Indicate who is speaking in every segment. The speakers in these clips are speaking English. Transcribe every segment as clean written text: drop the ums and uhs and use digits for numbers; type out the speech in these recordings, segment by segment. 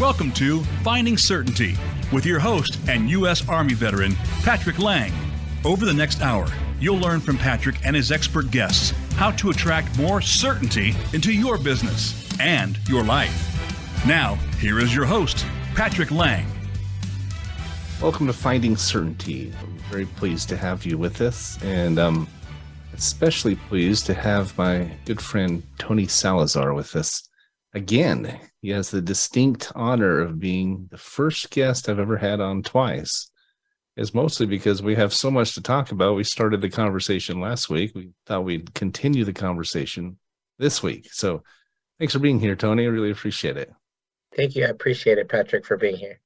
Speaker 1: Welcome to Finding Certainty with your host and U.S. Army veteran, Patrick Laing. Over the next hour, you'll learn from Patrick and his expert guests how to attract more certainty into your business and your life. Now, here is your host, Patrick Laing.
Speaker 2: Welcome to Finding Certainty. I'm very pleased to have you with us, and especially pleased to have my good friend Tony Salazar with us again. He has the distinct honor of being the first guest I've ever had on twice. It's mostly because we have so much to talk about. We started the conversation last week. We thought we'd continue the conversation this week. So thanks for being here, Tony. I really appreciate it.
Speaker 3: Thank you. I appreciate it, Patrick, for being here.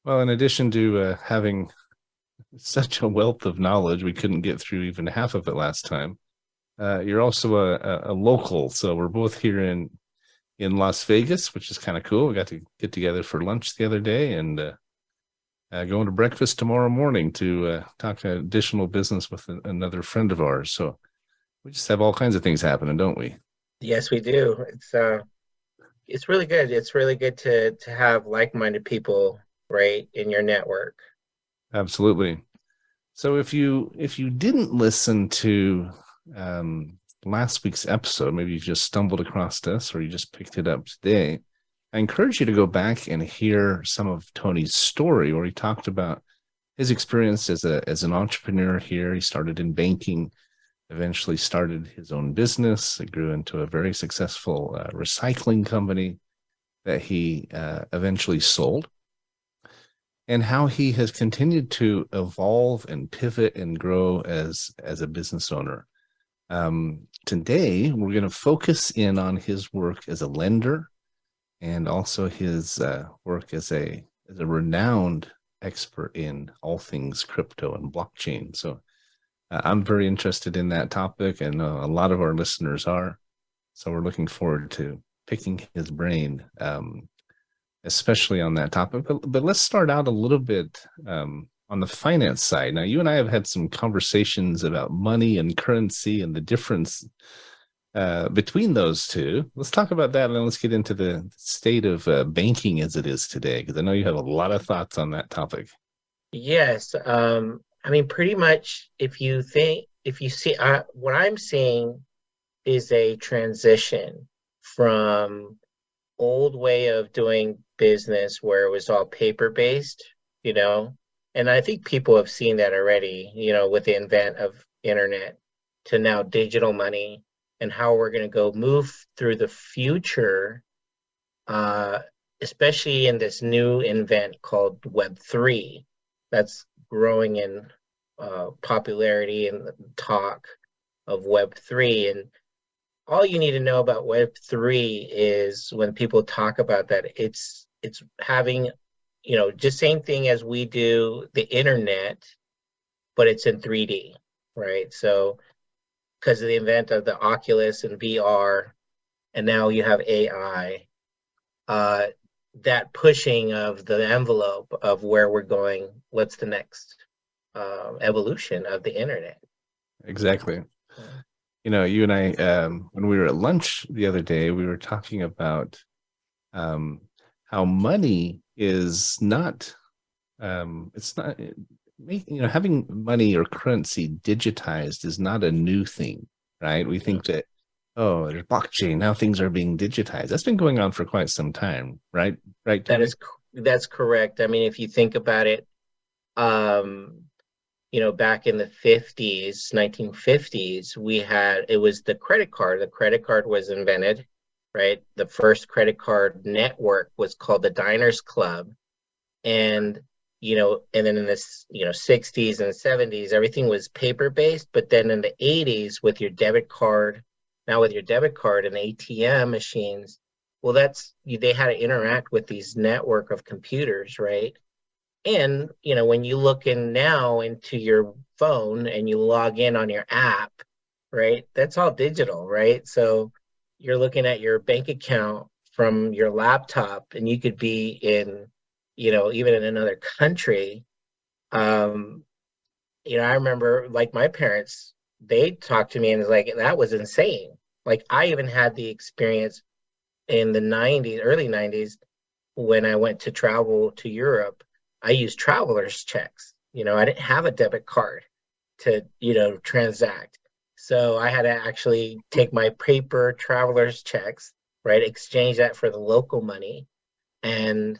Speaker 2: Well, in addition to having such a wealth of knowledge, we couldn't get through even half of it last time. You're also a local. So we're both here in Las Vegas, which is kind of cool. We got to get together for lunch the other day and going to breakfast tomorrow morning to talk additional business with another friend of ours. So we just have all kinds of things happening, don't we?
Speaker 3: Yes, we do. It's really good. It's really good to have like-minded people, right, in your network.
Speaker 2: Absolutely. So if you didn't listen to last week's episode, maybe you just stumbled across us or you just picked it up today, I encourage you to go back and hear some of Tony's story where he talked about his experience as an entrepreneur here. He started in banking, eventually started his own business. It grew into a very successful recycling company that he eventually sold, and how he has continued to evolve and pivot and grow as a business owner. Today, we're going to focus in on his work as a lender and also his work as a renowned expert in all things crypto and blockchain. So I'm very interested in that topic, and a lot of our listeners are. So we're looking forward to picking his brain, especially on that topic. But let's start out a little bit on the finance side. Now, you and I have had some conversations about money and currency and the difference between those two. Let's talk about that, and then let's get into the state of banking as it is today, because I know you have a lot of thoughts on that topic.
Speaker 3: Yes. I mean, pretty much if you see, what I'm seeing is a transition from old way of doing business where it was all paper-based, and I think people have seen that already, with the advent of internet, to now digital money, and how we're going to move through the future, especially in this new event called Web3 that's growing in popularity and talk of Web3. And all you need to know about Web3 is when people talk about that, it's having, just same thing as we do the internet, but it's in 3D, right? So because of the advent of the Oculus and VR, and now you have AI, that pushing of the envelope of where we're going, what's the next evolution of the internet.
Speaker 2: Exactly. You and I, when we were at lunch the other day, we were talking about how money is not, it's not, having money or currency digitized is not a new thing, right? We think that, there's blockchain, now things are being digitized. That's been going on for quite some time, right? Right.
Speaker 3: That's correct. I mean, if you think about it, back in the 1950s, it was the credit card. The credit card was invented, right? The first credit card network was called the Diners Club. And, and then in the, 60s and 70s, everything was paper-based. But then in the 80s, with your debit card and ATM machines, well, they had to interact with these network of computers, right? And, when you look in now into your phone and you log in on your app, right, that's all digital, right? So you're looking at your bank account from your laptop, and you could be in, even in another country. I remember, like, my parents, they talked to me and it was like, that was insane. Like, I even had the experience in the 90s, early 90s, when I went to travel to Europe, I used traveler's checks. I didn't have a debit card to, transact. So I had to actually take my paper traveler's checks, right? Exchange that for the local money and,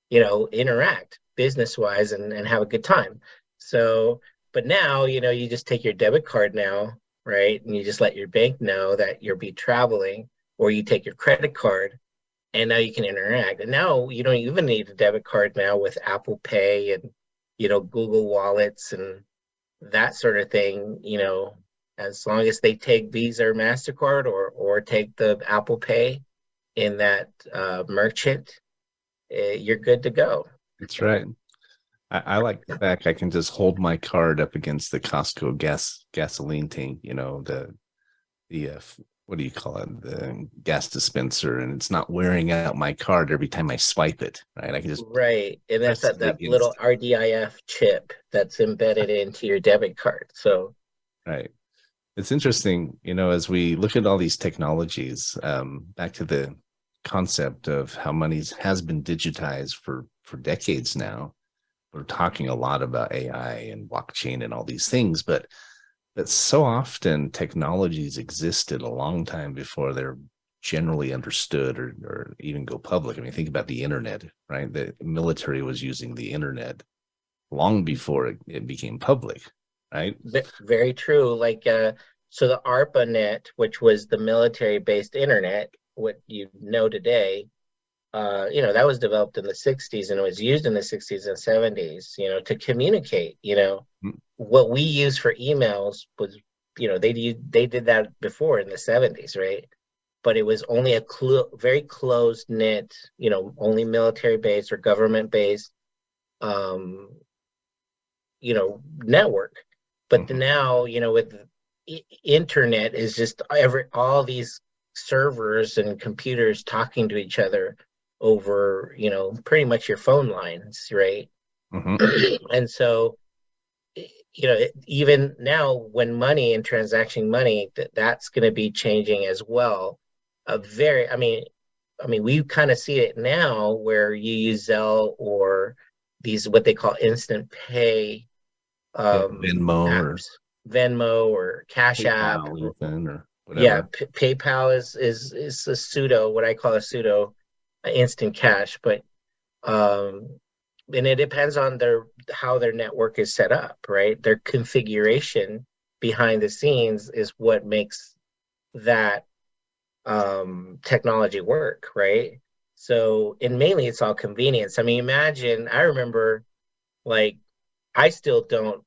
Speaker 3: interact business wise and have a good time. So, but now, you just take your debit card now, right? And you just let your bank know that you'll be traveling, or you take your credit card and now you can interact. And now you don't even need a debit card now with Apple Pay and, Google Wallets and that sort of thing, as long as they take Visa or MasterCard or take the Apple Pay in that merchant, you're good to go.
Speaker 2: That's right. I like the fact I can just hold my card up against the Costco gasoline tank, the what do you call it? The gas dispenser, and it's not wearing out my card every time I swipe it, right? I can just
Speaker 3: Right. And that's
Speaker 2: press it
Speaker 3: that
Speaker 2: against
Speaker 3: little RDIF chip that's embedded into your debit card. So,
Speaker 2: right. It's interesting, as we look at all these technologies, back to the concept of how money has been digitized for decades now. We're talking a lot about AI and blockchain and all these things, but so often technologies existed a long time before they're generally understood or even go public. I mean, think about the internet, right? The military was using the internet long before it became public, right?
Speaker 3: very true. Like, so the ARPANET, which was the military-based internet, what you know today, that was developed in the 60s and it was used in the 60s and 70s, to communicate. What we use for emails was, they did that before in the 70s, right? But it was only a very closed knit, only military based or government based, network. But now, with internet is just all these servers and computers talking to each other over, pretty much your phone lines, right? And so, even now when money and transaction money, that's going to be changing as well. I mean, we kind of see it now where you use Zelle or these, what they call instant pay,
Speaker 2: Venmo
Speaker 3: Venmo or Cash App,
Speaker 2: or whatever.
Speaker 3: Yeah, PayPal is a pseudo, what I call a pseudo instant cash, but and it depends on how their network is set up, right? Their configuration behind the scenes is what makes that technology work, right? So, and mainly it's all convenience. I mean, imagine, I remember, like, I still don't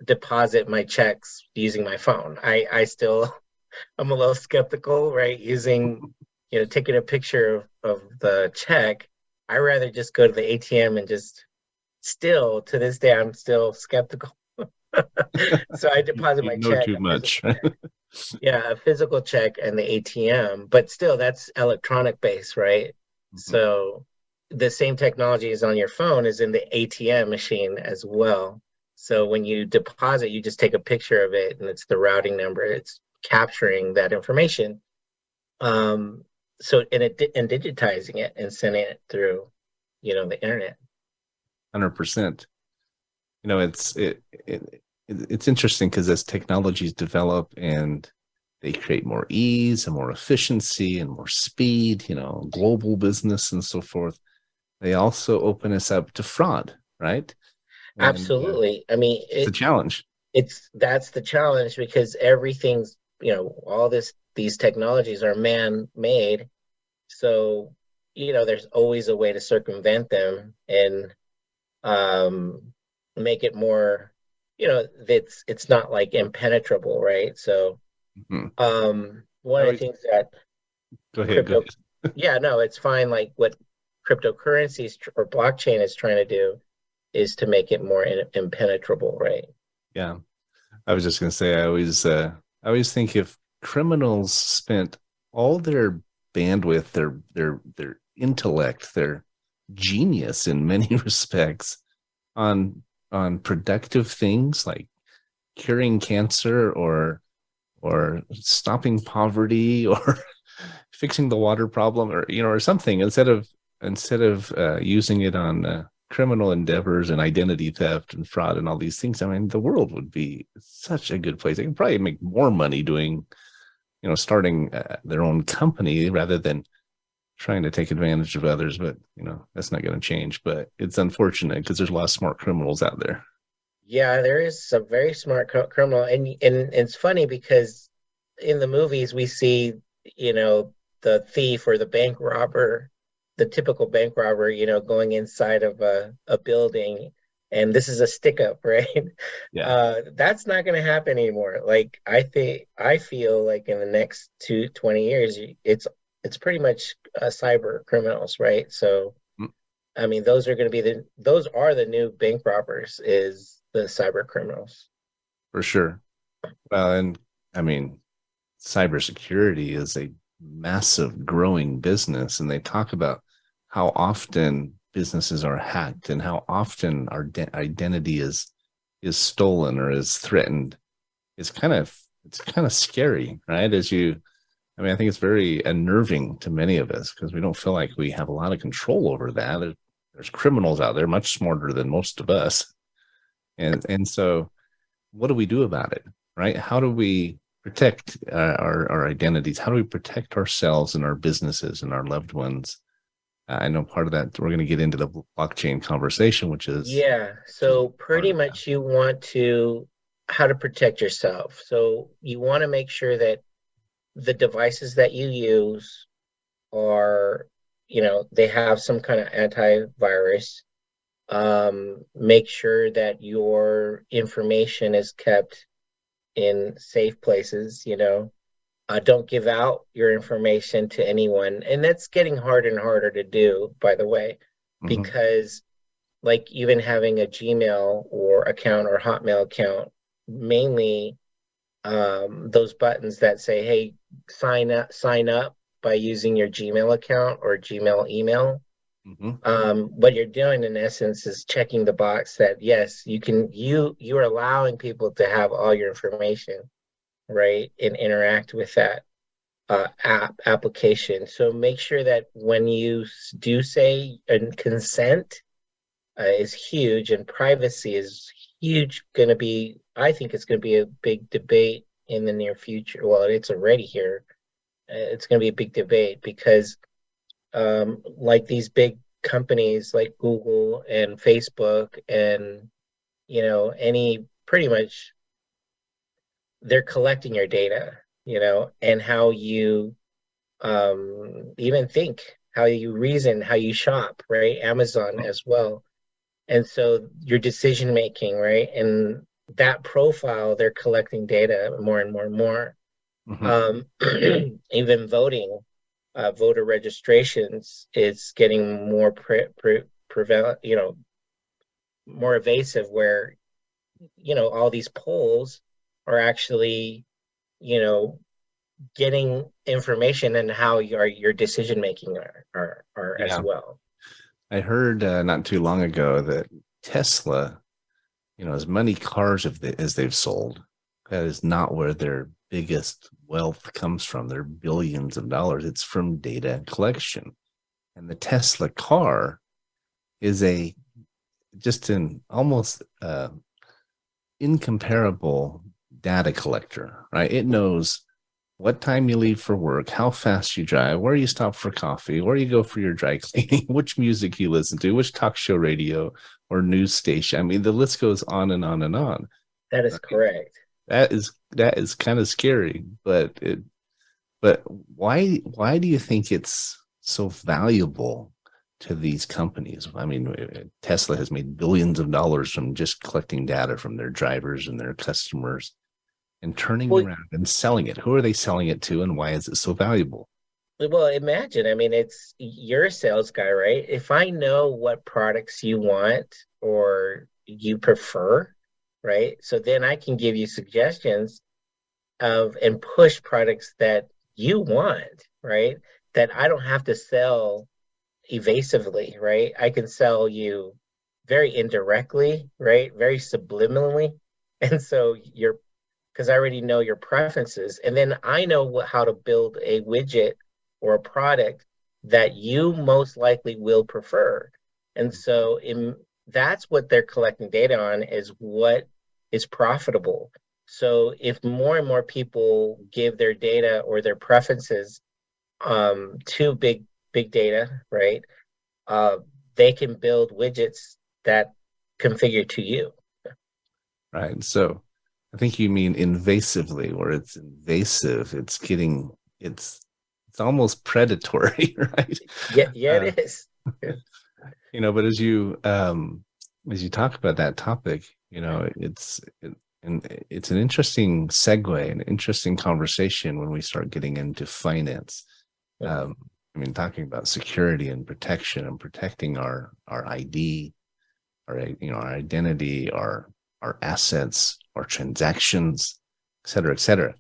Speaker 3: deposit my checks using my phone. I'm a little skeptical, right? Using, taking a picture of the check. I rather just go to the ATM and still to this day, I'm still skeptical. So I deposit my check.
Speaker 2: Too much.
Speaker 3: Yeah, a physical check and the ATM, but still that's electronic based, right? So the same technology is on your phone as in the ATM machine as well. So when you deposit, you just take a picture of it and it's the routing number. It's capturing that information. And digitizing it and sending it through, the internet.
Speaker 2: 100%. It's interesting because as technologies develop and they create more ease and more efficiency and more speed, global business and so forth, they also open us up to fraud, right?
Speaker 3: Absolutely. I mean,
Speaker 2: it's a challenge.
Speaker 3: That's the challenge because everything's, all these technologies are man-made. So, there's always a way to circumvent them and make it more, it's not like impenetrable, right? So, one of the things that
Speaker 2: go ahead.
Speaker 3: Yeah, no, it's fine. Like what cryptocurrencies or blockchain is trying to do is to make it more impenetrable, right?
Speaker 2: Yeah, I was just going to say, I always think if criminals spent all their bandwidth, their intellect, their genius in many respects on productive things like curing cancer or stopping poverty or fixing the water problem or something, instead of instead of using it on criminal endeavors and identity theft and fraud and all these things, I mean, the world would be such a good place. They can probably make more money doing, starting their own company rather than trying to take advantage of others. But, that's not going to change. But it's unfortunate because there's a lot of smart criminals out there.
Speaker 3: Yeah, there is some very smart criminal, and it's funny because in the movies we see, the thief or the bank robber, the typical bank robber, going inside of a building, and this is a stick up, right?
Speaker 2: Yeah.
Speaker 3: That's not going to happen anymore. Like I feel like in the next 20 years, it's pretty much cyber criminals, right? So,
Speaker 2: Mm.
Speaker 3: I mean, those are the new bank robbers, is the cyber criminals.
Speaker 2: For sure. Well, and I mean, cybersecurity is a massive growing business, and they talk about how often businesses are hacked and how often our identity is stolen or is threatened. It's kind of scary, right? I mean, I think it's very unnerving to many of us because we don't feel like we have a lot of control over that. There's criminals out there much smarter than most of us, and so what do we do about it, right? How do we protect our identities? How do we protect ourselves and our businesses and our loved ones? I know part of that we're going to get into the blockchain conversation, which is
Speaker 3: Yeah, so pretty much you want how to protect yourself. So you want to make sure that the devices that you use are, they have some kind of antivirus. Make sure that your information is kept in safe places, don't give out your information to anyone. And that's getting harder and harder to do, by the way, because like even having a Gmail or account or Hotmail account, mainly those buttons that say, hey, sign up by using your Gmail account or Gmail email. What you're doing in essence is checking the box that yes, you're allowing people to have all your information, right, and interact with that application. So make sure that when you do say and consent is huge, and privacy is huge. I think it's going to be a big debate in the near future. Well, it's already here. It's going to be a big debate because like these big companies like Google and Facebook and any pretty much, they're collecting your data, and how you even think, how you reason, how you shop, right? Amazon as well. And so your decision making, right? And that profile, they're collecting data more and more and more. Even voting, voter registrations is getting more prevalent, more evasive, where all these polls are actually getting information and how your decision making are as well.
Speaker 2: I heard not too long ago that Tesla, as many cars as they've sold, that is not where their biggest wealth comes from. Their billions of dollars. It's from data collection. And the Tesla car is just an almost incomparable data collector, right? It knows what time you leave for work, how fast you drive, where you stop for coffee, where you go for your dry cleaning, which music you listen to, which talk show radio or news station. I mean, the list goes on and on and on.
Speaker 3: That is correct.
Speaker 2: That is kind of scary, but why do you think it's so valuable to these companies? I mean, Tesla has made billions of dollars from just collecting data from their drivers and their customers and turning around and selling it. Who are they selling it to, and why is it so valuable?
Speaker 3: Well, imagine, I mean, you're a sales guy, right? If I know what products you want or you prefer, right? So then I can give you suggestions and push products that you want, right? That I don't have to sell evasively, right? I can sell you very indirectly, right? Very subliminally. And so because I already know your preferences, and then I know how to build a widget or a product that you most likely will prefer. And so that's what they're collecting data on, is what is profitable. So if more and more people give their data or their preferences to big data, right, they can build widgets that configure to you.
Speaker 2: Right. So I think you mean invasively, where it's invasive. It's almost predatory, right?
Speaker 3: Yeah, it is.
Speaker 2: But as you talk about that topic, it's an interesting segue, an interesting conversation when we start getting into finance. Talking about security and protection and protecting our ID, our identity, our assets, our transactions, et cetera, et cetera.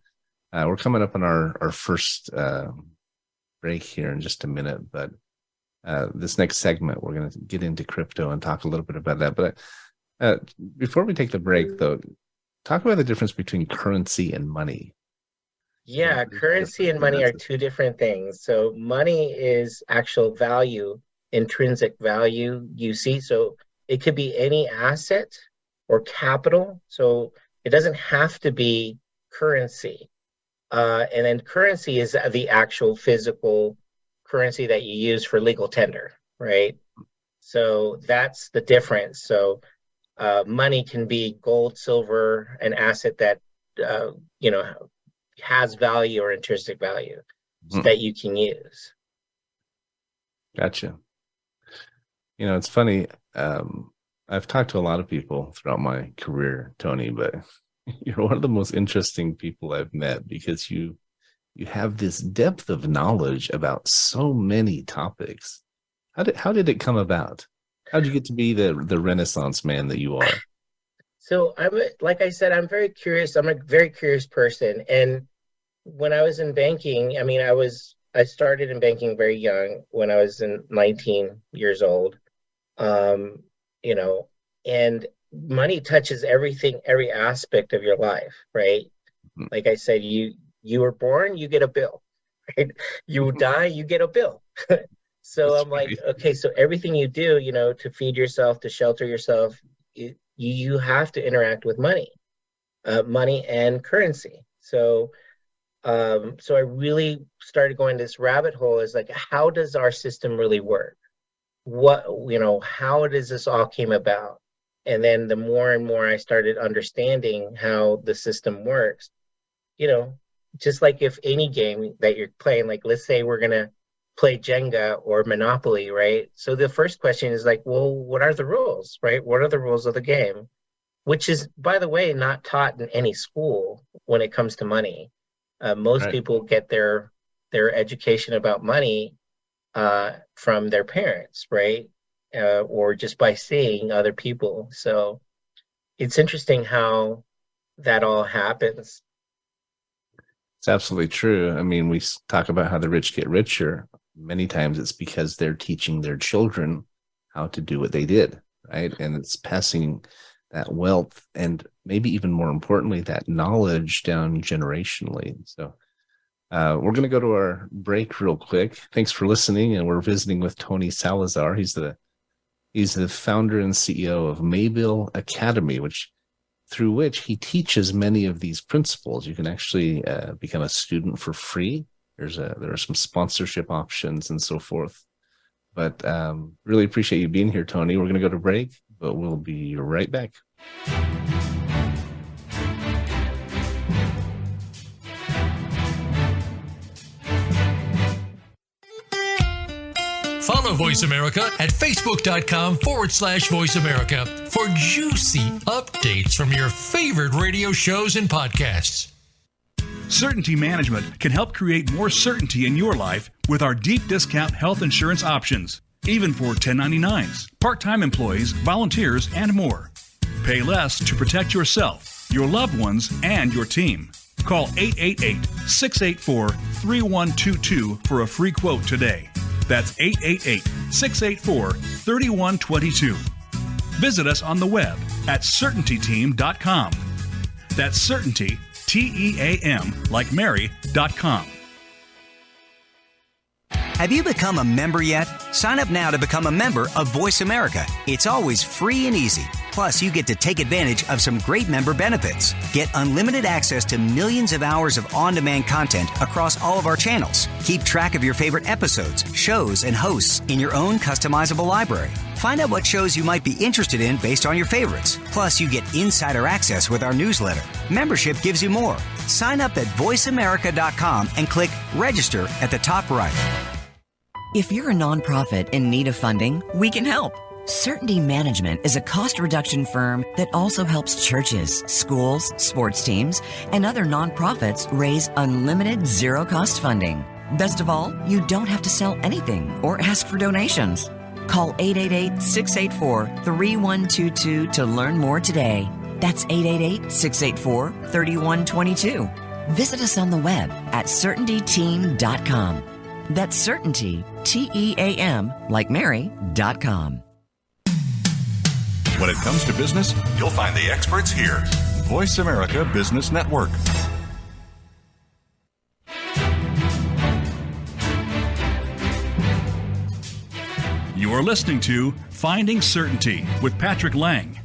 Speaker 2: We're coming up on our first break here in just a minute, but this next segment, we're going to get into crypto and talk a little bit about that. But before we take the break, though, talk about the difference between currency and money.
Speaker 3: Yeah, currency and money are two different things. So money is actual value, intrinsic value you see. So it could be any asset or capital. So it doesn't have to be currency. And then currency is the actual physical currency that you use for legal tender, right? So that's the difference. So money can be gold, silver, an asset that has value or intrinsic value that you can use.
Speaker 2: Gotcha. It's funny. I've talked to a lot of people throughout my career, Tony, but you're one of the most interesting people I've met, because you have this depth of knowledge about so many topics. How did it come about? How did you get to be the Renaissance man that you are?
Speaker 3: So like I said, I'm very curious. I'm a very curious person. And when I was in banking, I started in banking very young, when I was 19 years old. And money touches everything, every aspect of your life, right? Mm-hmm. Like I said, you were born, you get a bill, right? You die, you get a bill. So that's I'm right. Like, okay, so everything you do, to feed yourself, to shelter yourself, you have to interact with money and currency. So I really started going this rabbit hole, is like, how does our system really work? How does this all came about? And then the more and more I started understanding how the system works, just like if any game that you're playing, like let's say we're going to play Jenga or Monopoly, right? So the first question is like, well, what are the rules, right? What are the rules of the game? Which is, by the way, not taught in any school when it comes to money. Most right. people get their education about money from their parents, right? Or just by seeing other people. So it's interesting how that all happens.
Speaker 2: It's absolutely true. We talk about how the rich get richer. Many times it's because they're teaching their children how to do what they did, right? And it's passing that wealth, and maybe even more importantly, that knowledge down generationally. So we're going to go to our break real quick. Thanks for listening. And we're visiting with Tony Salazar. He's the founder and CEO of Mayville Academy, through which he teaches many of these principles. You can actually become a student for free. There are some sponsorship options and so forth. But really appreciate you being here, Tony. We're going to go to break, but we'll be right back.
Speaker 4: Follow Voice America at Facebook.com/Voice America for juicy updates from your favorite radio shows and podcasts.
Speaker 1: Certainty Management can help create more certainty in your life with our deep discount health insurance options, even for 1099s, part-time employees, volunteers, and more. Pay less to protect yourself, your loved ones, and your team. Call 888-684-3122 for a free quote today. That's 888-684-3122. Visit us on the web at CertaintyTeam.com. That's Certainty, TEAM, like Mary.com.
Speaker 5: Have you become a member yet? Sign up now to become a member of Voice America. It's always free and easy. Plus, you get to take advantage of some great member benefits. Get unlimited access to millions of hours of on-demand content across all of our channels. Keep track of your favorite episodes, shows, and hosts in your own customizable library. Find out what shows you might be interested in based on your favorites. Plus, you get insider access with our newsletter. Membership gives you more. Sign up at voiceamerica.com and click register at the top right.
Speaker 6: If you're a nonprofit in need of funding, we can help. Certainty Management is a cost reduction firm that also helps churches, schools, sports teams, and other nonprofits raise unlimited zero-cost funding. Best of all, you don't have to sell anything or ask for donations. Call 888-684-3122 to learn more today. That's 888-684-3122. Visit us on the web at CertaintyTeam.com. That's Certainty, Team, like Mary.com.
Speaker 7: When it comes to business, you'll find the experts here. Voice America Business Network.
Speaker 1: You are listening to Finding Certainty with Patrick Laing.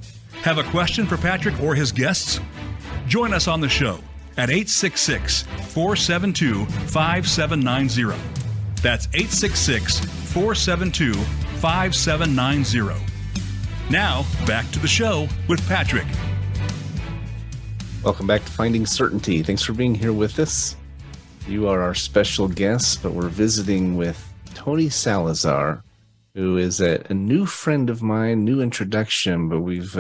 Speaker 1: Have a question for Patrick or his guests? Join us on the show at 866-472-5790. That's 866-472-5790. Now, back to the show with Patrick.
Speaker 2: Welcome back to Finding Certainty. Thanks for being here with us. You are our special guest, but we're visiting with Tony Salazar, who is a new friend of mine, new introduction, but we've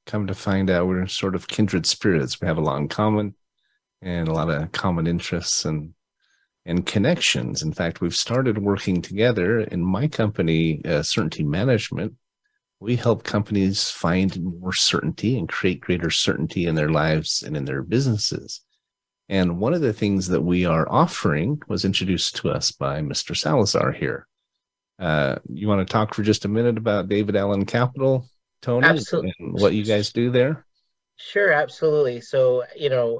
Speaker 2: come to find out we're sort of kindred spirits. We have a lot in common and a lot of common interests and connections. In fact, we've started working together in my company, Certainty Management. We help companies find more certainty and create greater certainty in their lives and in their businesses. And one of the things that we are offering was introduced to us by Mr. Salazar here. You want to talk for just a minute about David Allen Capital, Tony,
Speaker 3: Absolutely.
Speaker 2: And what you guys do there?
Speaker 3: Sure, absolutely. So,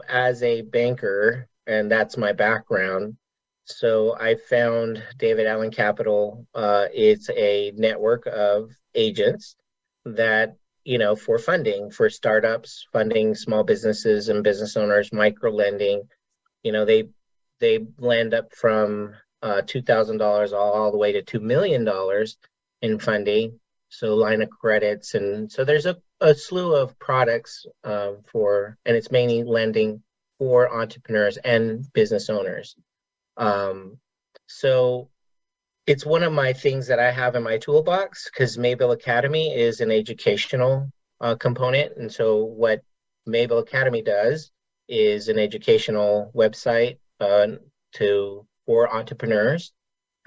Speaker 3: as a banker, and that's my background, so I found David Allen Capital. It's a network of agents that, for funding, for startups, funding small businesses and business owners, micro lending. They lend up from $2,000 all the way to $2 million in funding. So line of credits. And so there's a slew of products and it's mainly lending for entrepreneurs and business owners. So it's one of my things that I have in my toolbox, because Mayville Academy is an educational component. And so what Mayville Academy does is an educational website for entrepreneurs,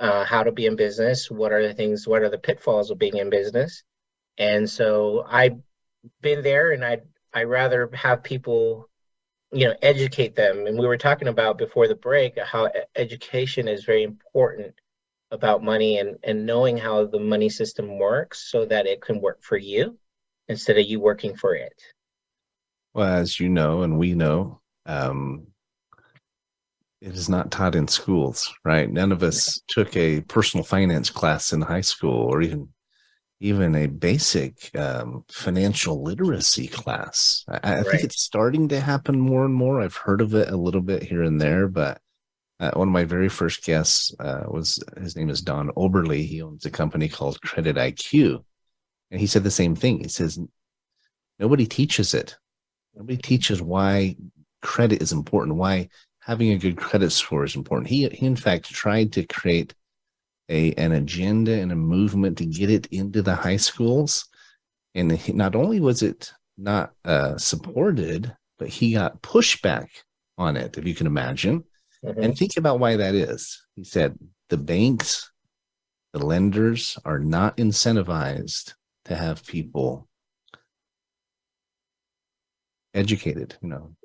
Speaker 3: how to be in business, what are the pitfalls of being in business. And so I've been there, and I rather have people educate them. And we were talking about before the break how education is very important about money and knowing how the money system works so that it can work for you instead of you working for it.
Speaker 2: Well, as you know, and we know, it is not taught in schools, right? None of us took a personal finance class in high school, or even a basic financial literacy class. I think it's starting to happen more and more. I've heard of it a little bit here and there, but one of my very first guests his name is Don Oberle. He owns a company called Credit IQ. And he said the same thing. He says, nobody teaches it. Nobody teaches why credit is important, why having a good credit score is important. He in fact tried to create an agenda and a movement to get it into the high schools. And not only was it not supported, but he got pushback on it, if you can imagine. Mm-hmm. And think about why that is. He said the banks, the lenders are not incentivized to have people educated, to know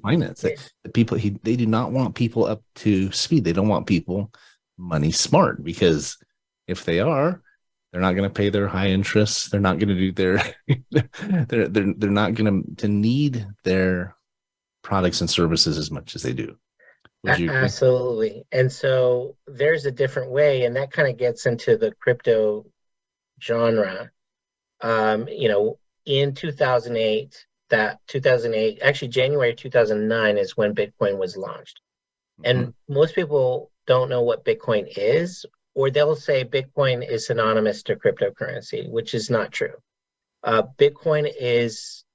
Speaker 2: finance. The people they do not want people up to speed. They don't want people money smart, because if they are, they're not going to pay their high interest. They're not going to do they're not going to need their products and services as much as they do. Would you agree?
Speaker 3: Absolutely. And so there's a different way, and that kind of gets into the crypto genre. In 2008, actually January 2009 is when Bitcoin was launched. And most people don't know what Bitcoin is, or they'll say Bitcoin is synonymous to cryptocurrency, which is not true. Bitcoin is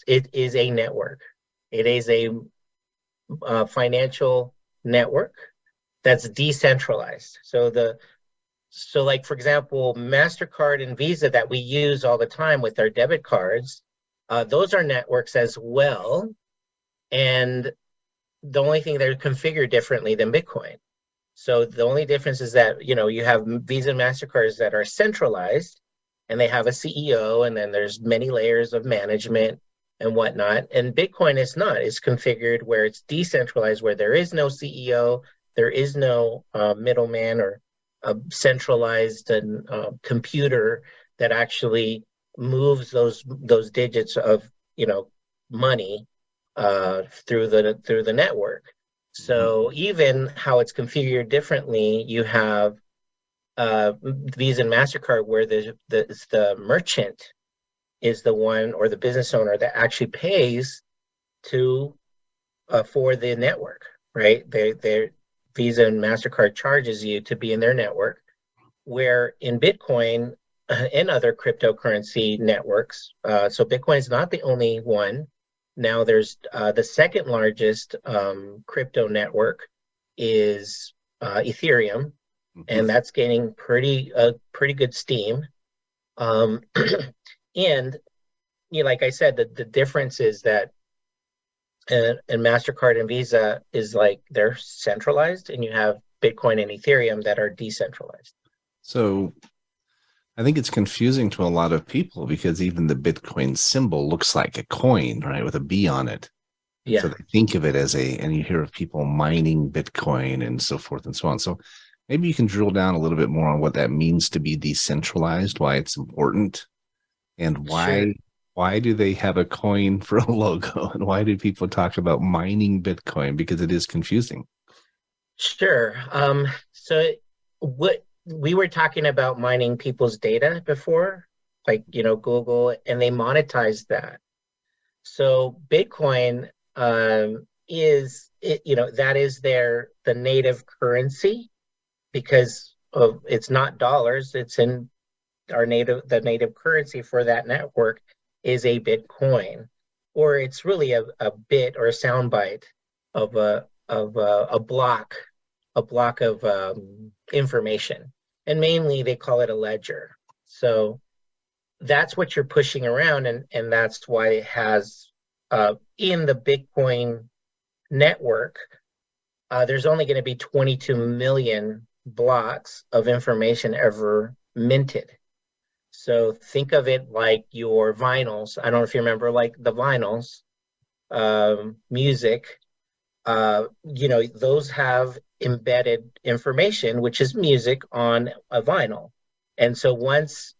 Speaker 3: it is a network. It is a financial network that's decentralized. So like, for example, MasterCard and Visa that we use all the time with our debit cards, those are networks as well. And the only thing they're configured differently than Bitcoin. So the only difference is that, you have Visa and MasterCards that are centralized and they have a CEO, and then there's many layers of management and whatnot. And Bitcoin is not. It's configured where it's decentralized, where there is no CEO, there is no middleman or a centralized computer that actually moves those digits of money through the network. So even how it's configured differently, you have Visa and MasterCard where the merchant is the one, or the business owner, that actually pays for the network, right? They're Visa and MasterCard charges you to be in their network, where in Bitcoin and other cryptocurrency networks, so Bitcoin is not the only one. Now there's the second largest crypto network is Ethereum, and that's gaining pretty good steam. And like I said, the difference is that and MasterCard and Visa is like they're centralized, and you have Bitcoin and Ethereum that are decentralized.
Speaker 2: So I think it's confusing to a lot of people because even the Bitcoin symbol looks like a coin, right, with a B on it.
Speaker 3: Yeah.
Speaker 2: So they think of it as and you hear of people mining Bitcoin and so forth and so on. So maybe you can drill down a little bit more on what that means to be decentralized, why it's important, and why do they have a coin for a logo, and why do people talk about mining Bitcoin? Because it is confusing.
Speaker 3: Sure. So what we were talking about mining people's data before, like, Google, and they monetized that. So Bitcoin is the native currency, because it's not dollars, it's in the native currency for that network is a Bitcoin, or it's really a bit or a sound bite of a block of information, and mainly they call it a ledger. So that's what you're pushing around, and that's why it has in the Bitcoin network, there's only going to be 22 million blocks of information ever minted. So think of it like your vinyls. I don't know if you remember, like the vinyls, music, those have embedded information, which is music on a vinyl. And so once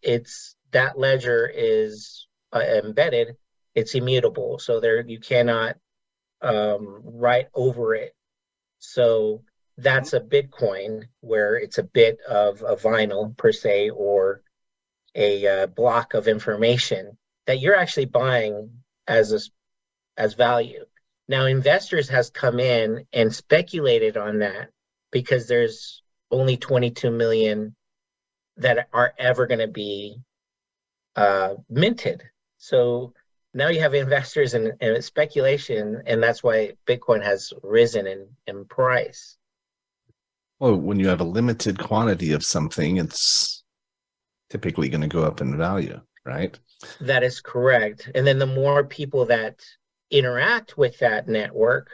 Speaker 3: that ledger is embedded, it's immutable. So you cannot write over it. So that's a Bitcoin, where it's a bit of a vinyl per se, or a block of information that you're actually buying as value. Now, investors has come in and speculated on that, because there's only 22 million that are ever going to be minted. So now you have investors and speculation, and that's why Bitcoin has risen in price.
Speaker 2: Well, when you have a limited quantity of something, it's typically going to go up in value, right?
Speaker 3: That is correct. And then the more people that interact with that network,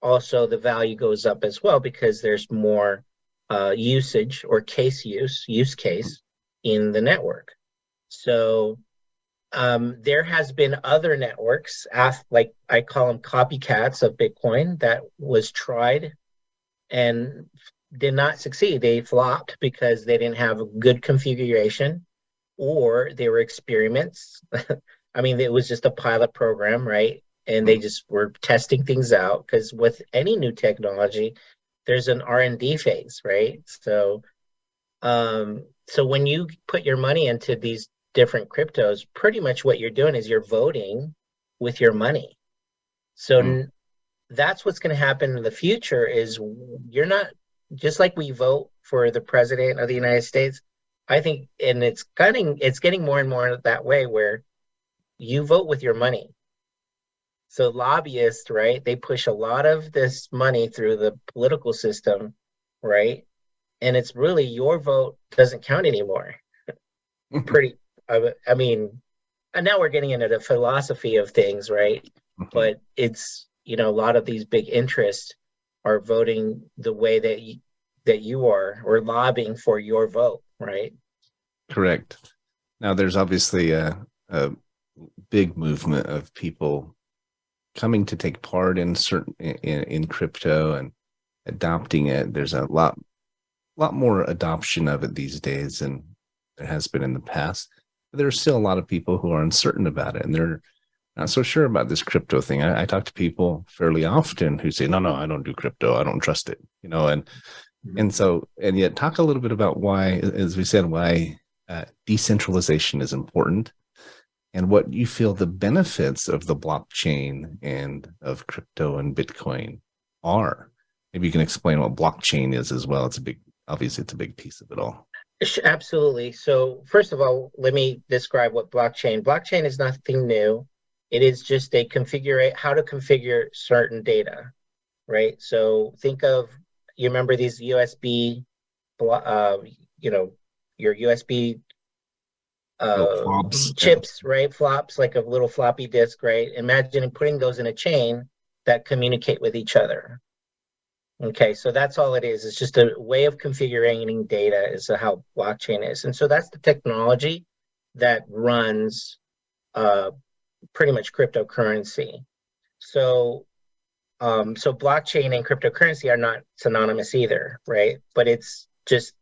Speaker 3: also the value goes up as well, because there's more usage or use case in the network. So there has been other networks, like I call them copycats of Bitcoin, that was tried and did not succeed. They flopped because they didn't have a good configuration, or they were experiments. I mean, it was just a pilot program, right? and they just were testing things out, because with any new technology, there's an R&D phase, right? So when you put your money into these different cryptos, pretty much what you're doing is you're voting with your money. So that's what's going to happen in the future. Is you're not, just like we vote for the president of the United States, I think, and it's getting more and more that way, where you vote with your money. So lobbyists, right, they push a lot of this money through the political system, right? And it's really, your vote doesn't count anymore. I mean, and now we're getting into the philosophy of things, right? But it's, a lot of these big interests are voting the way that you are, or lobbying for your vote, right?
Speaker 2: Correct. Now, there's obviously a big movement of people coming to take part in in crypto and adopting it. There's a lot more adoption of it these days than there has been in the past. But there's still a lot of people who are uncertain about it, and they're not so sure about this crypto thing. I talk to people fairly often who say, no, I don't do crypto. I don't trust it, and yet talk a little bit about why, as we said, why decentralization is important, and what you feel the benefits of the blockchain and of crypto and Bitcoin are. Maybe you can explain what blockchain is as well. It's a big piece of it all.
Speaker 3: Absolutely. So first of all, let me describe what blockchain is. Nothing new. It is just how to configure certain data, right? So think of, you remember these USB, your USB
Speaker 2: flops,
Speaker 3: chips, right? Flops, like a little floppy disk, right? Imagine putting those in a chain that communicate with each other. Okay, so that's all it is. It's just a way of configuring data, is how blockchain is. And so that's the technology that runs pretty much cryptocurrency. So blockchain and cryptocurrency are not synonymous either, right? But it's just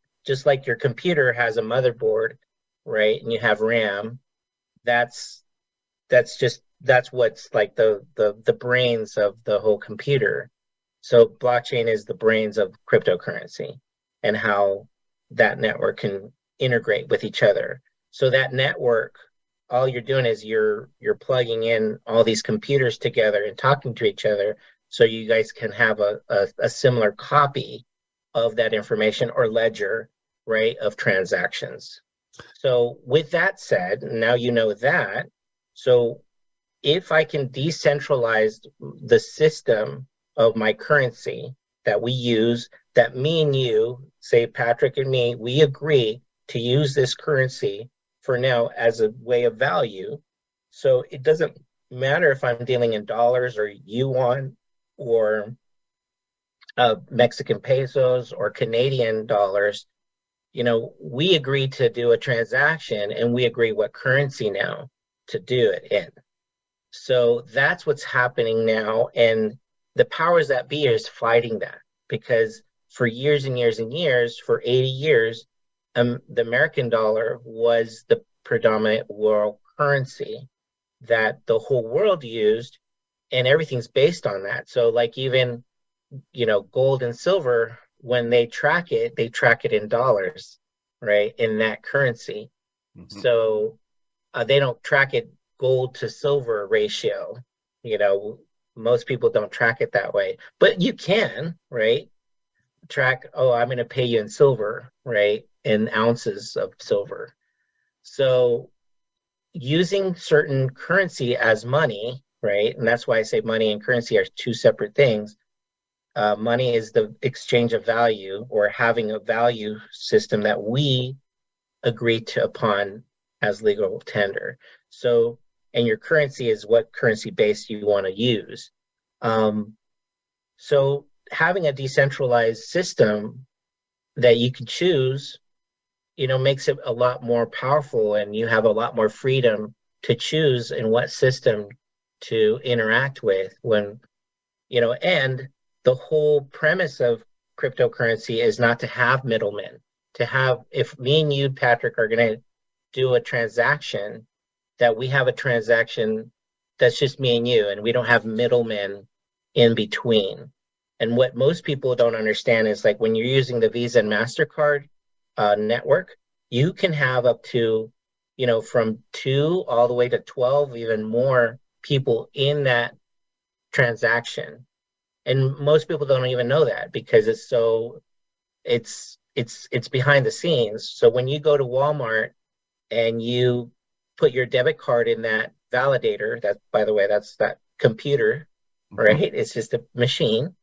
Speaker 3: like your computer has a motherboard, right? And you have RAM. That's what's like the brains of the whole computer. So blockchain is the brains of cryptocurrency, and how that network can integrate with each other. So that network, all you're doing is you're plugging in all these computers together and talking to each other, so you guys can have a similar copy of that information or ledger, right, of transactions. So with that said, now you know that. So if I can decentralize the system of my currency that we use, that me and you, say Patrick and me, we agree to use this currency for now as a way of value. So it doesn't matter if I'm dealing in dollars or yuan or Mexican pesos or Canadian dollars. We agree to do a transaction, and we agree what currency now to do it in. So that's what's happening now. And the powers that be is fighting that, because for years and years and years, for 80 years, the American dollar was the predominant world currency that the whole world used, and everything's based on that. So like even, gold and silver, when they track it in dollars, right, in that currency. Mm-hmm. So they don't track it gold to silver ratio. Most people don't track it that way, but you can, right? Track, I'm going to pay you in silver, right? In ounces of silver. So using certain currency as money, right? And that's why I say money and currency are two separate things. Money is the exchange of value, or having a value system that we agree upon as legal tender. So, and your currency is what currency base you want to use. So having a decentralized system that you can choose, makes it a lot more powerful, and you have a lot more freedom to choose in what system to interact with when, and the whole premise of cryptocurrency is not to have middlemen, to have, if me and you, Patrick, are going to do a transaction, that we have a transaction that's just me and you, and we don't have middlemen in between. And what most people don't understand is like when you're using the Visa and MasterCard network, you can have up to, from 2 all the way to 12, even more people in that transaction. And most people don't even know that because it's behind the scenes. So when you go to Walmart and you put your debit card in that validator, that, by the way, that's that computer, right? It's just a machine.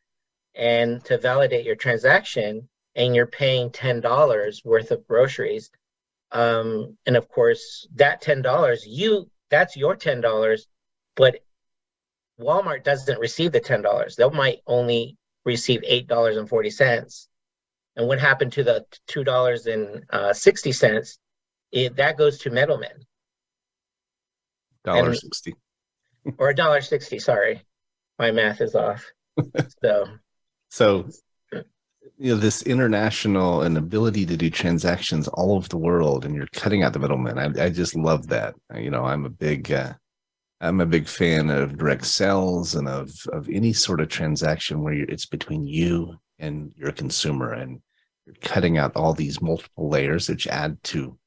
Speaker 3: And to validate your transaction, and you're paying $10 worth of groceries. And of course, that $10, that's your $10, but Walmart doesn't receive the $10. They might only receive $8.40. And what happened to the $2.60? That goes to middlemen.
Speaker 2: $1.60.
Speaker 3: Or $1.60, sorry. My math is off. So
Speaker 2: this international and ability to do transactions all over the world, and you're cutting out the middleman. I just love that. I'm a big fan of direct sales and of any sort of transaction where it's between you and your consumer, and you're cutting out all these multiple layers, which add to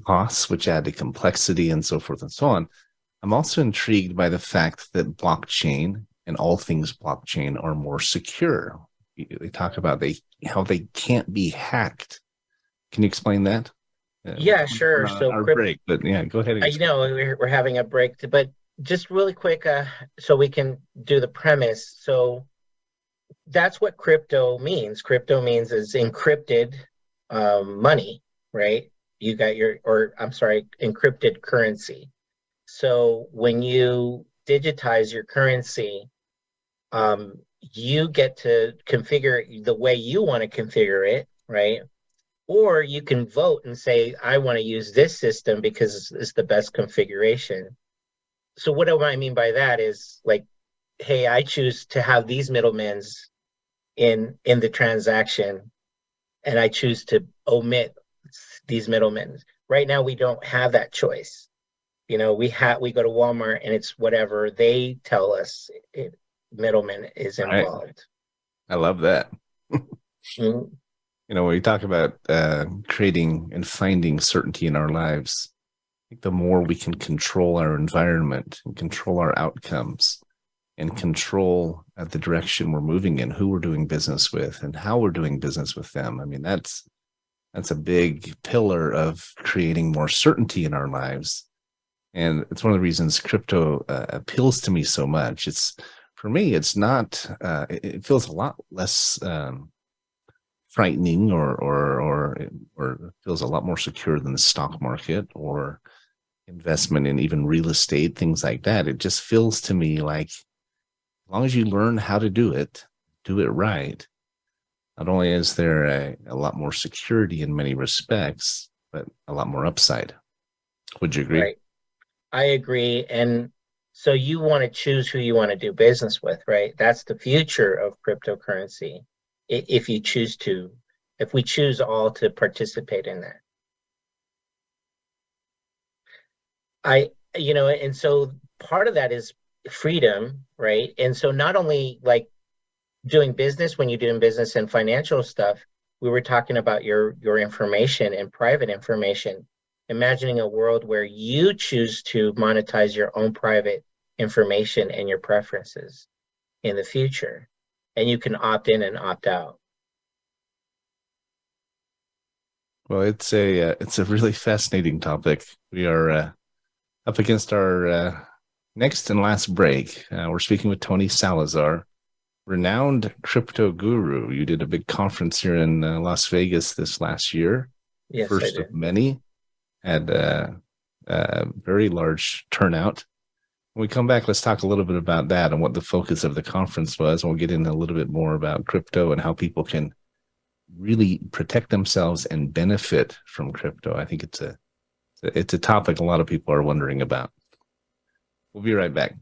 Speaker 2: costs, which add to complexity, and so forth and so on. I'm also intrigued by the fact that blockchain and all things blockchain are more secure. They talk about how they can't be hacked. Can you explain that?
Speaker 3: Yeah, sure. So
Speaker 2: break, but yeah, go ahead.
Speaker 3: We're having a break, but just really quick, so we can do the premise. So that's what crypto means. Crypto means is encrypted money, right? You got encrypted currency. So when you digitize your currency, you get to configure it the way you want to configure it, right? Or you can vote and say, I want to use this system because it's the best configuration. So what do I mean by that is like, hey, I choose to have these middlemen in the transaction, and I choose to omit these middlemen. Right now, we don't have that choice. We go to Walmart and it's whatever they tell us middleman is involved. Right.
Speaker 2: I love that.
Speaker 3: Mm-hmm.
Speaker 2: When we talk about creating and finding certainty in our lives, I think the more we can control our environment and control our outcomes and control the direction we're moving in, who we're doing business with and how we're doing business with them. I mean, that's a big pillar of creating more certainty in our lives. And it's one of the reasons crypto appeals to me so much. For me, it's not, it feels a lot less frightening or feels a lot more secure than the stock market or investment in even real estate, things like that. It just feels to me like as long as you learn how to do it right, not only is there a lot more security in many respects, but a lot more upside. Would you agree?
Speaker 3: Right. I agree. And so you want to choose who you want to do business with, right? That's the future of cryptocurrency. If we choose all to participate in that. And so part of that is freedom, right? And so not only like doing business, when you're doing business and financial stuff, we were talking about your information and private information. Imagining a world where you choose to monetize your own private information and your preferences in the future, and you can opt in and opt out.
Speaker 2: Well, it's a really fascinating topic. We are up against our next and last break. We're speaking with Tony Salazar, renowned crypto guru. You did a big conference here in Las Vegas this last year.
Speaker 3: Yes,
Speaker 2: first of many. Had a very large turnout. When we come back, let's talk a little bit about that and what the focus of the conference was. And we'll get into a little bit more about crypto and how people can really protect themselves and benefit from crypto. I think it's a topic a lot of people are wondering about. We'll be right back.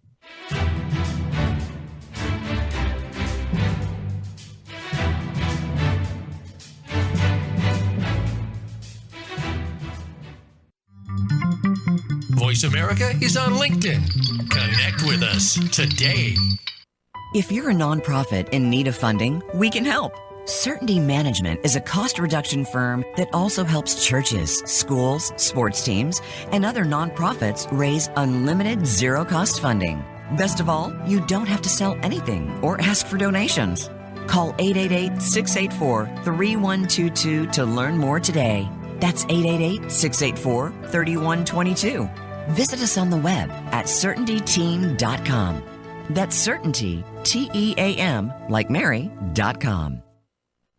Speaker 4: Voice America is on LinkedIn. Connect with us today.
Speaker 6: If you're a nonprofit in need of funding, we can help. Certainty Management is a cost reduction firm that also helps churches, schools, sports teams, and other nonprofits raise unlimited zero-cost funding. Best of all, you don't have to sell anything or ask for donations. Call 888-684-3122 to learn more today. That's 888-684-3122. Visit us on the web at CertaintyTeam.com. That's Certainty, T-E-A-M, like Mary.com.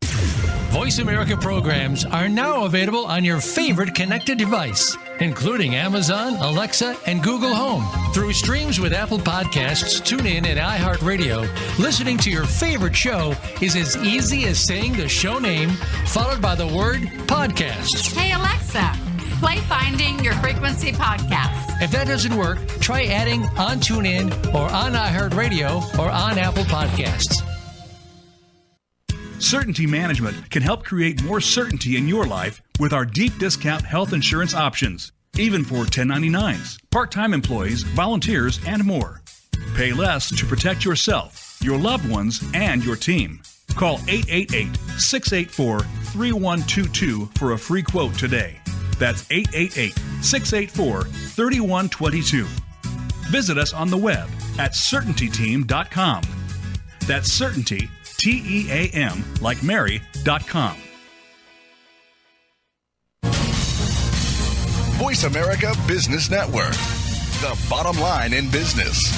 Speaker 4: Voice America programs are now available on your favorite connected device, including Amazon, Alexa, and Google Home. Through streams with Apple Podcasts, TuneIn, and iHeartRadio, listening to your favorite show is as easy as saying the show name followed by the word podcast.
Speaker 8: Hey, Alexa, play Finding Your Frequency podcast.
Speaker 4: If that doesn't work, try adding on TuneIn or on iHeartRadio or on Apple Podcasts.
Speaker 1: Certainty Management can help create more certainty in your life with our deep discount health insurance options, even for 1099s, part-time employees, volunteers, and more. Pay less to protect yourself, your loved ones, and your team. Call 888-684-3122 for a free quote today. That's 888-684-3122. Visit us on the web at CertaintyTeam.com. That's Certainty, T-E-A-M, like Mary.com.
Speaker 7: Voice America Business Network, the bottom line in business.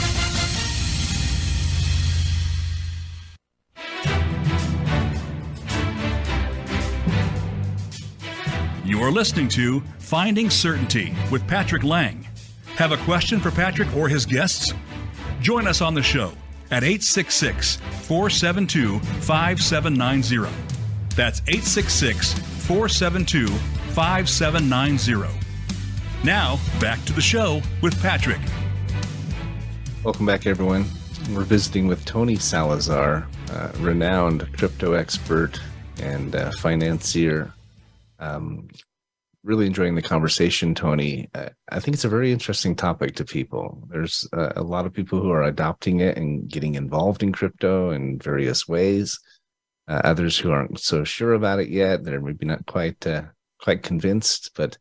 Speaker 1: You're listening to Finding Certainty with Patrick Laing. Have a question for Patrick or his guests? Join us on the show at 866-472-5790. That's 866-472-5790. Now, back to the show with Patrick.
Speaker 2: Welcome back, everyone. We're visiting with Tony Salazar, renowned crypto expert and financier. Really enjoying the conversation, Tony. I think it's a very interesting topic to people. There's a lot of people who are adopting it and getting involved in crypto in various ways. Others who aren't so sure about it yet. They're maybe not quite convinced. But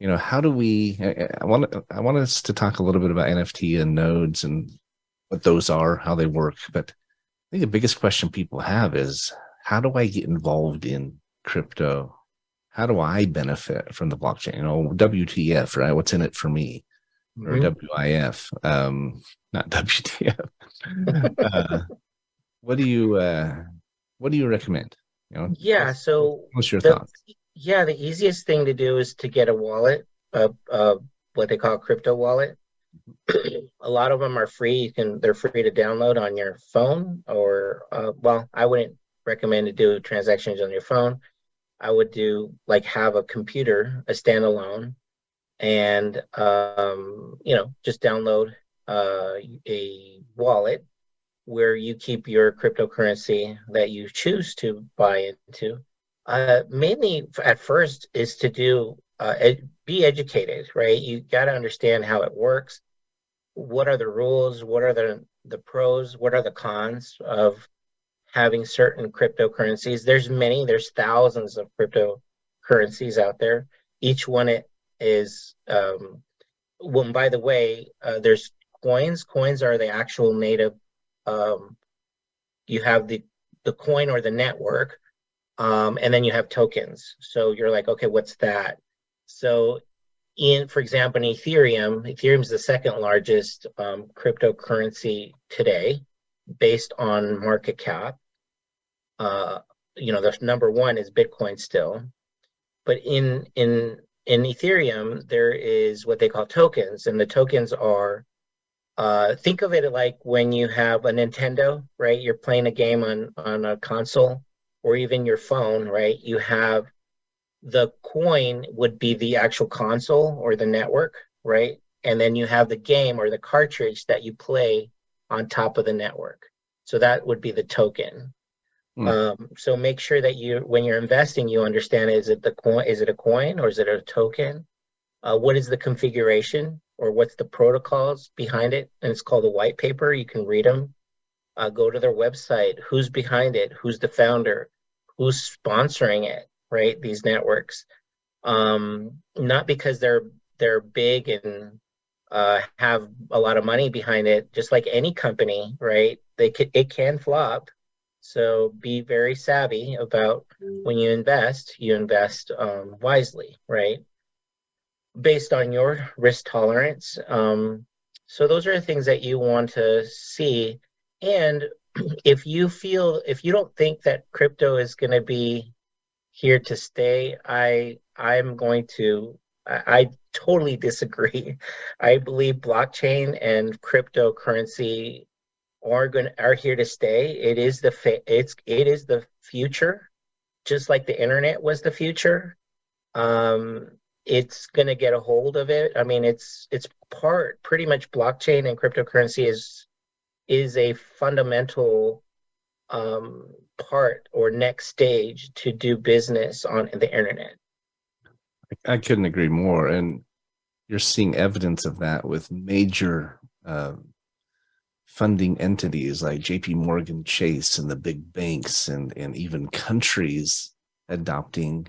Speaker 2: you know, how do we? I want us to talk a little bit about NFT and nodes and what those are, how they work. But I think the biggest question people have is, how do I get involved in crypto? How do I benefit from the blockchain? You know, WTF, right? What's in it for me? Or WIF, not WTF. What do you recommend? You know,
Speaker 3: Yeah. So
Speaker 2: what's your thoughts?
Speaker 3: Yeah, the easiest thing to do is to get a wallet, what they call a crypto wallet. A lot of them are free. They're free to download on your phone, or well, I wouldn't recommend to do transactions on your phone. I would have a computer, a standalone, and just download a wallet where you keep your cryptocurrency that you choose to buy into. Mainly at first is to be educated, right? You got to understand how it works. What are the rules? What are the pros? What are the cons of having certain cryptocurrencies? There's thousands of cryptocurrencies out there. Each one is, well, by the way, there's coins. Coins are the actual native, you have the coin or the network, and then you have tokens. So you're like, okay, what's that? So for example, in Ethereum is the second largest cryptocurrency today based on market cap. The number one is Bitcoin still, but in Ethereum there is what they call tokens, and the tokens are, think of it like when you have a Nintendo, right? You're playing a game on a console, or even your phone, right? You have the coin would be the actual console or the network, right? And then you have the game or the cartridge that you play on top of the network. So that would be the token. So make sure that when you're investing, you understand, is it a coin or is it a token? What is the configuration? or what's the protocols behind it. And it's called a white paper. You can read them. Go to their website. Who's behind it? Who's the founder? Who's sponsoring it? Right? These networks. Not because they're big and have a lot of money behind it. Just like any company, right? It can flop. So be very savvy about when you invest wisely, right? Based on your risk tolerance. So those are the things that you want to see. And if you don't think that crypto is going to be here to stay, I totally disagree. I believe blockchain and cryptocurrency are here to stay. It is the future, just like the internet was the future. It's going to get a hold of it. I mean, it's pretty much blockchain and cryptocurrency is a fundamental part or next stage to do business on the internet.
Speaker 2: I couldn't agree more. And you're seeing evidence of that with major funding entities like JP Morgan Chase and the big banks and even countries adopting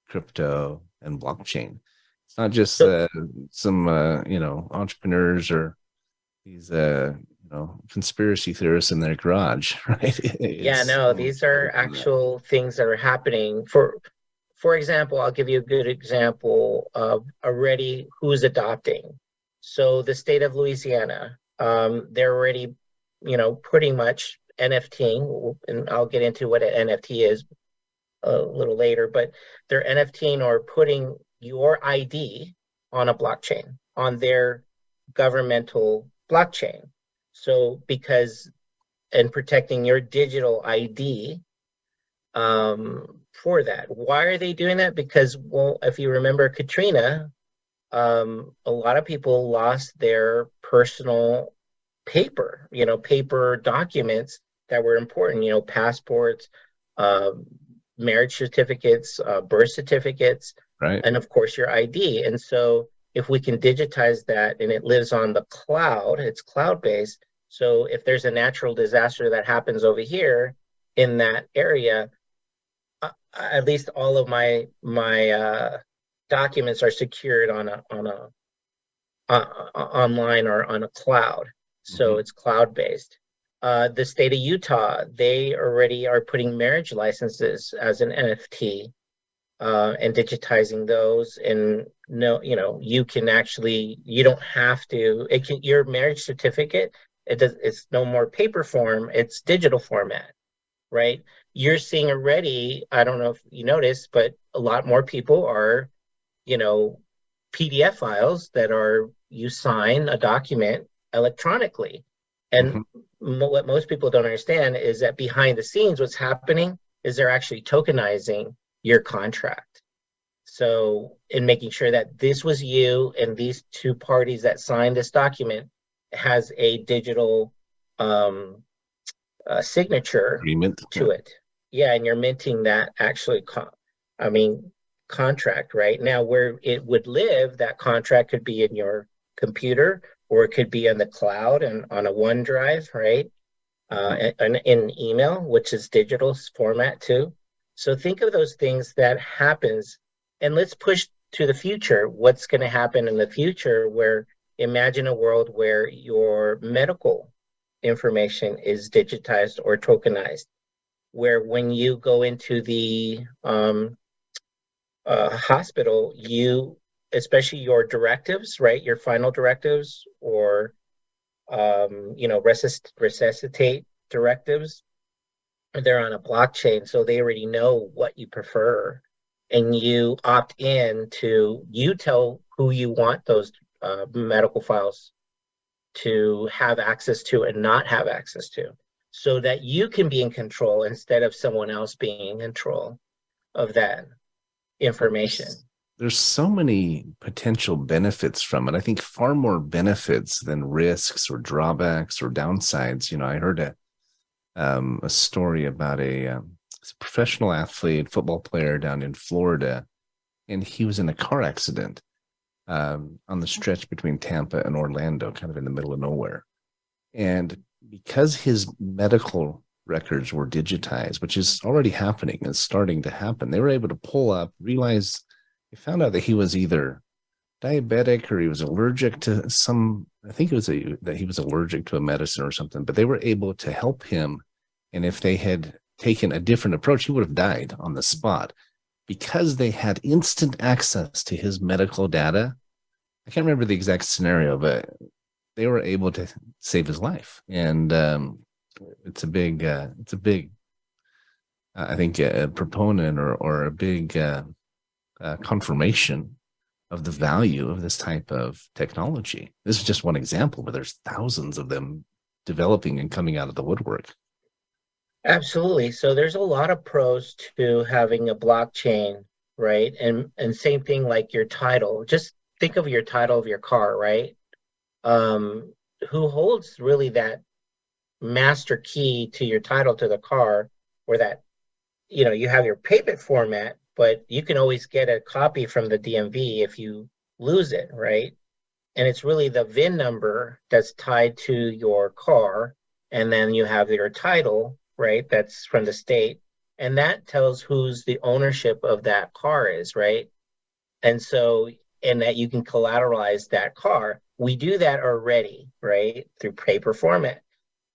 Speaker 2: crypto and blockchain. It's not just some entrepreneurs or these conspiracy theorists in their garage, right?
Speaker 3: These are actual things that are happening. For example, I'll give you a good example of already who's adopting. So the state of Louisiana, they're already, pretty much NFTing, and I'll get into what an NFT is a little later, but they're NFTing or putting your ID on a blockchain, on their governmental blockchain. So and protecting your digital ID for that. Why are they doing that? Because, if you remember Katrina, a lot of people lost their personal paper documents that were important, passports, marriage certificates, birth certificates,
Speaker 2: right,
Speaker 3: and of course your ID. And so if we can digitize that and it lives on the cloud, it's cloud-based. So if there's a natural disaster that happens over here in that area, at least all of my documents are secured on a online or on a cloud. So it's cloud-based. The state of Utah, they already are putting marriage licenses as an NFT and digitizing those. And you can actually, you don't have to. Your marriage certificate, it's no more paper form, it's digital format, right? You're seeing already, I don't know if you noticed, but a lot more people are, PDF files that you sign a document electronically. And what most people don't understand is that behind the scenes, what's happening is they're actually tokenizing your contract. So in making sure that this was you and these two parties that signed this document has a digital signature
Speaker 2: agreement
Speaker 3: to it. Yeah, and you're minting that actually, contract, right? Now, where it would live, that contract could be in your computer, or it could be on the cloud and on a OneDrive, right? And in email, which is digital format too. So think of those things that happens, and let's push to the future. What's going to happen in the future, where imagine a world where your medical information is digitized or tokenized, where when you go into the hospital, especially your directives, right? Your final directives or, resuscitate directives, they're on a blockchain. So they already know what you prefer, and you opt in you tell who you want those medical files to have access to and not have access to, so that you can be in control instead of someone else being in control of that information.
Speaker 2: There's so many potential benefits from it. I think far more benefits than risks or drawbacks or downsides. I heard a story about a professional athlete, football player down in Florida, and he was in a car accident. on the stretch between Tampa and Orlando, kind of in the middle of nowhere. And because his medical records were digitized, which is already happening, it's starting to happen, they were able to pull up, realize, they found out that he was either diabetic or he was allergic to some, I think it was that he was allergic to a medicine or something, but they were able to help him. And if they had taken a different approach, he would have died on the spot. Because they had instant access to his medical data, I can't remember the exact scenario, but they were able to save his life. And it's a big, I think, a proponent or a big confirmation of the value of this type of technology. This is just one example, but there's thousands of them developing and coming out of the woodwork.
Speaker 3: Absolutely. So there's a lot of pros to having a blockchain, right? And same thing like your title. Just think of your title of your car, right? Who holds really that master key to your title to the car, or that, you have your payment format, but you can always get a copy from the DMV if you lose it, right? And it's really the VIN number that's tied to your car. And then you have your title, right? That's from the state. And that tells who's the ownership of that car is, right? And that you can collateralize that car. We do that already, right? Through paper format.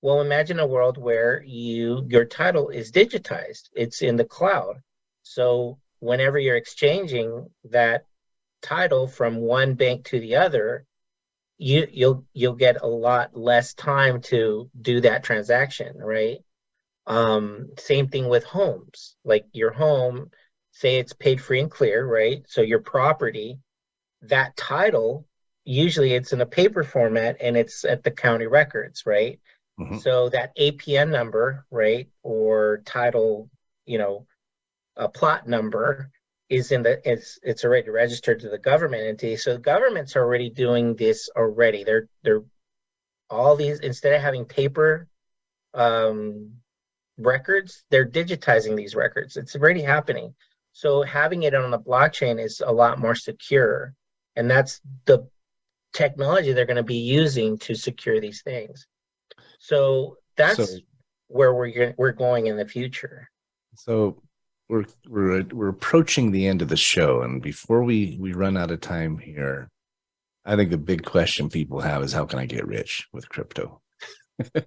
Speaker 3: Well, imagine a world where your title is digitized. It's in the cloud. So whenever you're exchanging that title from one bank to the other, you'll get a lot less time to do that transaction, right? Same thing with homes. Like your home, say it's paid free and clear, right? So your property, that title, usually it's in a paper format and it's at the county records, right? Mm-hmm. So that APN number, right, or title, a plot number is it's already registered to the government entity. So the government's already doing this already. They're all these, instead of having paper records, they're digitizing these records. It's already happening. So having it on the blockchain is a lot more secure. And that's the technology they're going to be using to secure these things. So that's where we're going in the future.
Speaker 2: So we're approaching the end of the show, and before we run out of time here, I think the big question people have is, how can I get rich with crypto? But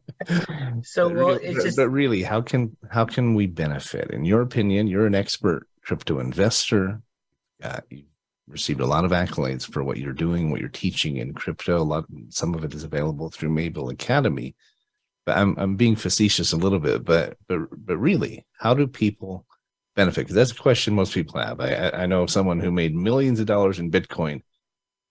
Speaker 2: really, how can we benefit? In your opinion, you're an expert crypto investor. You received a lot of accolades for what you're doing, what you're teaching in crypto. Some of it is available through Mabel Academy. But I'm being facetious a little bit. But really, how do people benefit? Because that's a question most people have. I know someone who made millions of dollars in Bitcoin.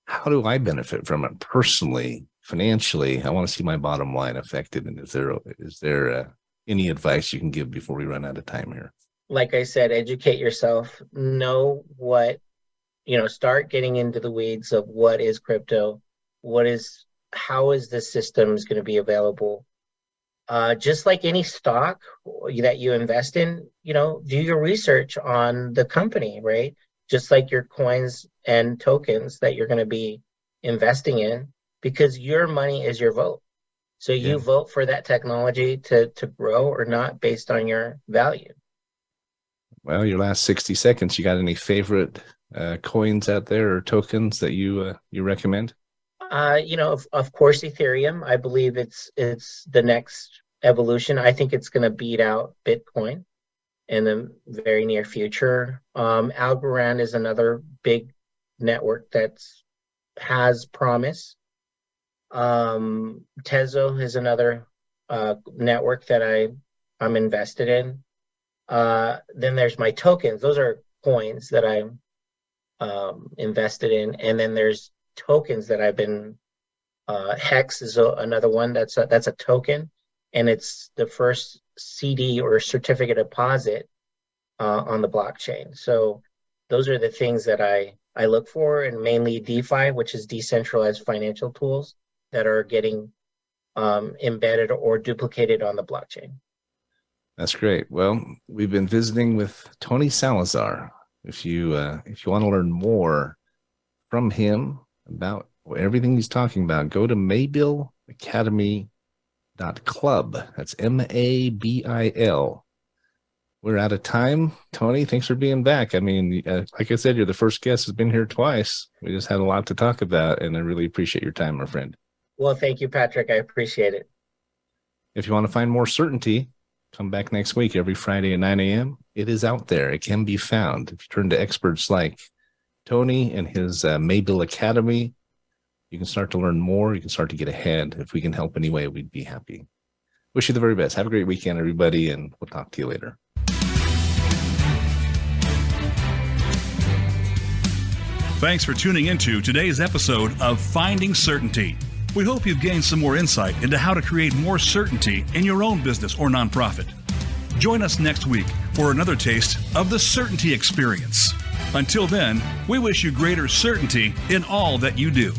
Speaker 2: How do I benefit from it personally, financially? I want to see my bottom line affected. And is there any advice you can give before we run out of time here?
Speaker 3: Like I said, educate yourself. Know what, start getting into the weeds of what is crypto, how is the systems going to be available. Just like any stock that you invest in, do your research on the company, right? Just like your coins and tokens that you're going to be investing in, because your money is your vote. So you vote for that technology to grow or not based on your value.
Speaker 2: Well, your last 60 seconds, you got any favorite coins out there or tokens that you recommend?
Speaker 3: Of course, Ethereum. I believe it's the next evolution. I think it's going to beat out Bitcoin in the very near future. Algorand is another big network that has promise. Tezo is another network that I'm invested in. Then there's my tokens. Those are coins that I'm invested in. And then there's tokens that I've been, Hex is another one that's a token, and it's the first CD or certificate deposit on the blockchain. So those are the things that I look for, and mainly DeFi, which is decentralized financial tools that are getting embedded or duplicated on the blockchain.
Speaker 2: That's great. Well, we've been visiting with Tony Salazar. If you want to learn more from him about everything he's talking about, go to maybilacademy.club. That's MABIL. We're out of time. Tony, thanks for being back. I mean, like I said, you're the first guest who's been here twice. We just had a lot to talk about, and I really appreciate your time, my friend.
Speaker 3: Well, thank you, Patrick. I appreciate it.
Speaker 2: If you want to find more certainty, come back next week every Friday at 9 a.m. It is out there. It can be found. If you turn to experts like Tony and his Maybil Academy, you can start to learn more. You can start to get ahead. If we can help any way, we'd be happy. Wish you the very best. Have a great weekend, everybody, and we'll talk to you later.
Speaker 1: Thanks for tuning into today's episode of Finding Certainty. We hope you've gained some more insight into how to create more certainty in your own business or nonprofit. Join us next week for another taste of the certainty experience. Until then, we wish you greater certainty in all that you do.